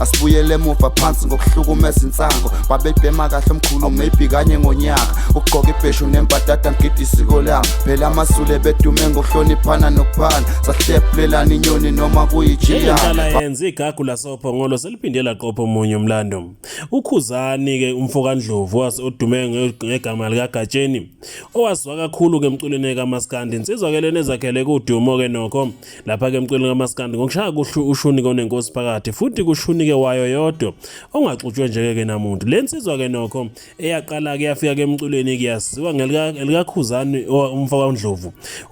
Asibuyele emuva phansi ngokuhlukumeza insango babebhema kahle omkhulu maybe kanye ngonyaka ugqoka ibheshu nembadada ngidi isiko lami phela amasule bedume ngokuhloniphana nokuphana sahlephulelana inyoni noma kuyijiyana yenza igagu lasophongolo seliphinde laqopha omunye umlando uKhuzani ke umfokandlovu odume ngegama likaGatsheni owaziwa kakhulu ke emculweni kaMaskandi insizwakelene ezakhele kudumo ke nokho lapha ke emculweni kaMaskandi ngokushaya ushuni konenkosi phakathi futhi kushuni ke wayo yodwa ongaxutshwe njeke ke namuntu lensizwa ke nokho eyaqala ke yafika ke emculweni ke yaziwa ngelikaKhuzani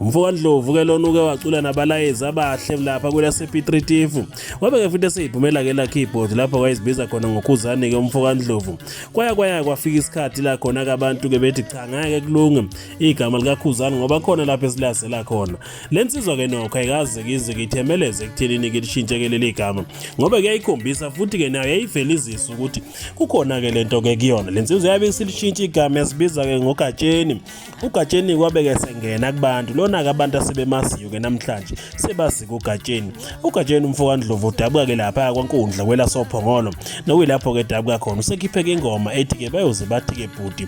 umfokandlovu ke lona uke wacula nabalayezi abahle lapha kwelase P3 Tifu wabe ke futhi seyiphumela ke la keyboard lapho wayezibiza khona ngoKhuzani ke umfokandlovu kwafika isikhathi la khona abantu ke bethi cha ngeke kulunge igama likaKhuzani ngoba khona lapha esilasela khona lensizwa ke nokho ayikaze kize kithemeleze ekuthenini ke lishintshe ke leli gama ngoba kuyayikhombisa futhi ke nayo yayivelizisa ukuthi kukhona ke lento ke kuyona lensizwa yabe silishintsha igama yasibiza ke ngoGatsheni uGatsheni kwabe ke sengena kubantu lona ke abantu asebemasiyo ke namhlanje sebazi kuGatsheni uGatsheni umfokandlovu udabuka ke lapha kwaNkundla kwela sophongolo nokuyilapho ke dabuka khona usekhiphe ke ingoma ethi ke bayoze bathi ke bhuti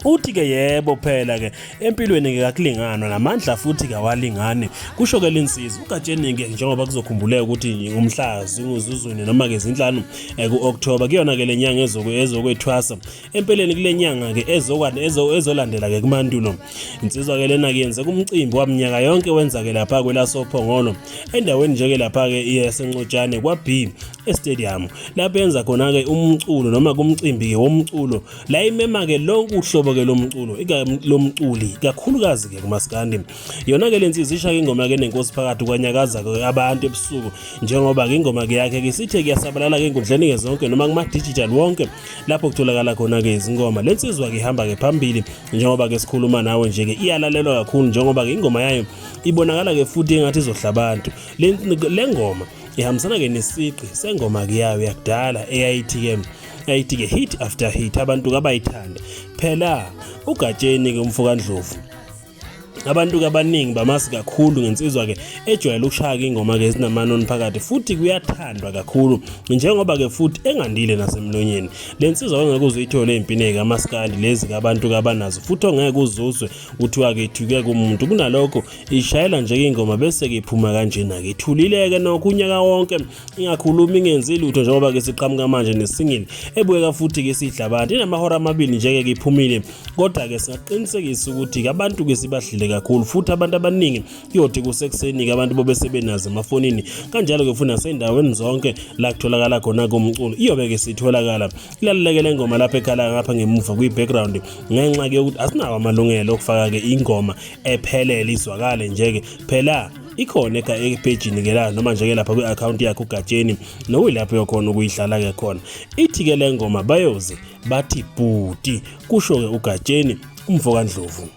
uthi ke yebo phela ke empilweni ke kakulinganwa namandla futhi kawalingani kusho ke lensiza uGatsheni ke njengoba kuzokhumbuleka ukuthi umhlazi nguzuzweni noma ke izinhlanu ku-October kuyona ke lenyanga ezokwethwasa empeleni kule nyanga ke ezolandela ke kumandulo insizwa ke lena ke yenze kumcimbi waminyaka yonke wenza ke lapha kwela sophongolo endaweni nje ke lapha ke yaseNcotshane kwaB estadium lapho yenza khona ke umculo noma kumcimbi ke womculo la imema ke lonke uhlobo ke lomculi kakhulukazi ke kuMaskandi yona ke lensiza isha ke ingoma ke nenkosi phakathi kwanyakaza ke abantu ebusuku njengoba ke ingoma ke yakhe ke sithe kuyasabalala ke enkundleni ke zonke noma kuma digital wonke lapho kutholakala khona ke izingoma lensizwa ke ihamba ke phambili njengoba ke sikhuluma nawe nje ke iyalalelwa kakhulu njengoba ke ingoma yayo ibonakala ke futhi engathi izohla abantu le ngoma ihambisana ke nesiqi sengoma ke yayo yakudala eyayithi ke hit after hit abantu kabayithanda phela uGatsheni ke umfokandlovu abantu kabaningi bamasi kakhulu ngensizwa ke ejwayele ukushaya ingoma ke ezinamanoni phakathi futhi kuyathandwa kakhulu njengoba ke futhi engandile nasemlonyeni lensizwa ongeke uzuyithole empini kaMaskandi lezi kabantu kabanazo futhi ongeke uzuzwe uthiwa ke ithuke kumuntu kunalokho ishayela nje ingoma bese ke iphuma kanjena ke ithulileke nokunyaka wonke ingakhuluma ingenzi lutho njengoba ke siqhamuka manje nesingile ebuyeka futhi ke sidla abantu inamahora amabili nje ke iphumile kodwa ke singaqinisekisa ukuthi abantu ke sibahlile kakhulu futhi abantu abaningi yothi kusekuseni ke abantu bobe sebenazo emafonini kanjalo ke funa sendaweni zonke la kutholakala khona komculo iyobe ke sitholakala ilalelekele ingoma lapha ekhala ngapha ngemuva kwi-background ngenxa ke ukuthi asinawo amalungelo okufaka ke ingoma ephelele izwakale nje ke phela ikhona epagini ke la noma nje ke lapha kwi-account yakho uGatsheni nokuyilapho yokhona ukuyihlala ke khona ithi ke le ngoma bayoze bathi bhuti kusho ke uGatsheni umfokandlovu.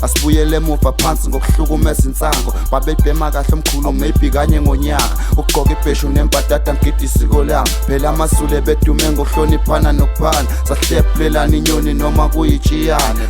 Asibuyele emuva phansi ngokuhlukumeza insango babebhema kahle omkhulu maybe kanye ngonyaka ugqoka ibheshu nembadada ngidi isiko lami phela amasule bedume ngokuhloniphana nokuphana sahlephulelana inyoni noma kuyijiyana